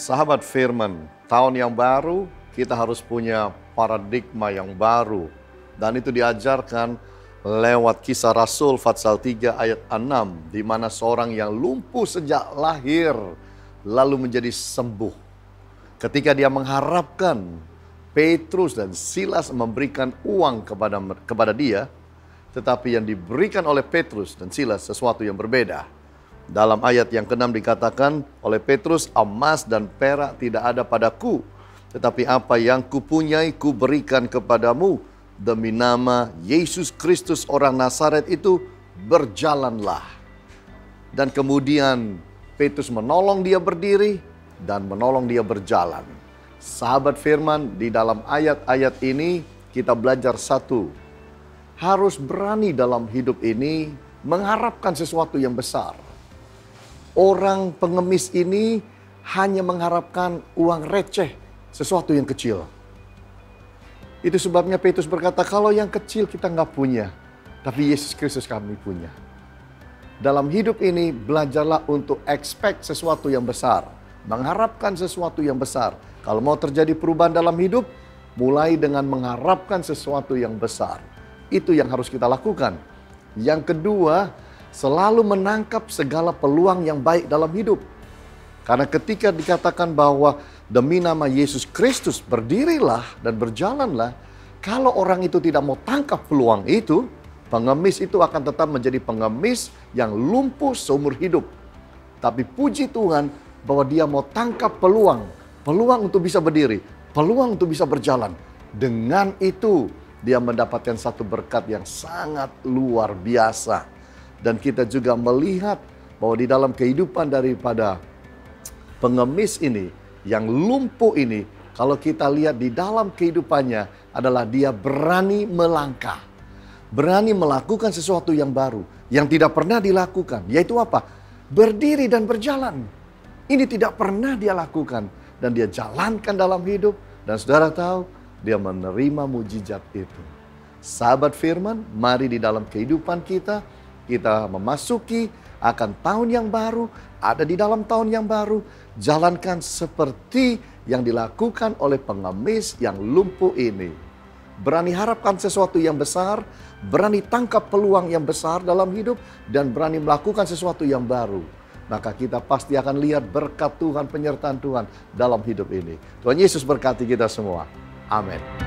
Sahabat firman, tahun yang baru kita harus punya paradigma yang baru. Dan itu diajarkan lewat Kisah Rasul pasal 3 ayat 6. Di mana seorang yang lumpuh sejak lahir lalu menjadi sembuh. Ketika dia mengharapkan Petrus dan Silas memberikan uang kepada dia, tetapi yang diberikan oleh Petrus dan Silas sesuatu yang berbeda. Dalam ayat yang ke-6 dikatakan oleh Petrus, emas dan perak tidak ada padaku, tetapi apa yang kupunyai kuberikan kepadamu. Demi nama Yesus Kristus orang Nazaret itu, berjalanlah. Dan kemudian Petrus menolong dia berdiri dan menolong dia berjalan. Sahabat firman, di dalam ayat-ayat ini kita belajar satu. Harus berani dalam hidup ini mengharapkan sesuatu yang besar. Orang pengemis ini hanya mengharapkan uang receh, sesuatu yang kecil. Itu sebabnya Petrus berkata, kalau yang kecil kita nggak punya, tapi Yesus Kristus kami punya. Dalam hidup ini belajarlah untuk expect sesuatu yang besar, mengharapkan sesuatu yang besar. Kalau mau terjadi perubahan dalam hidup, mulai dengan mengharapkan sesuatu yang besar. Itu yang harus kita lakukan. Yang kedua, selalu menangkap segala peluang yang baik dalam hidup. Karena ketika dikatakan bahwa demi nama Yesus Kristus berdirilah dan berjalanlah, kalau orang itu tidak mau tangkap peluang itu, pengemis itu akan tetap menjadi pengemis yang lumpuh seumur hidup. Tapi puji Tuhan bahwa dia mau tangkap peluang untuk bisa berdiri, peluang untuk bisa berjalan. Dengan itu dia mendapatkan satu berkat yang sangat luar biasa. Dan kita juga melihat bahwa di dalam kehidupan daripada pengemis ini, yang lumpuh ini, kalau kita lihat di dalam kehidupannya adalah dia berani melangkah. Berani melakukan sesuatu yang baru, yang tidak pernah dilakukan. Yaitu apa? Berdiri dan berjalan. Ini tidak pernah dia lakukan. Dan dia jalankan dalam hidup. Dan saudara tahu, dia menerima mujizat itu. Sahabat firman, mari di dalam kehidupan kita memasuki akan tahun yang baru, ada di dalam tahun yang baru, jalankan seperti yang dilakukan oleh pengemis yang lumpuh ini. Berani harapkan sesuatu yang besar, berani tangkap peluang yang besar dalam hidup, dan berani melakukan sesuatu yang baru. Maka kita pasti akan lihat berkat Tuhan, penyertaan Tuhan dalam hidup ini. Tuhan Yesus berkati kita semua. Amin.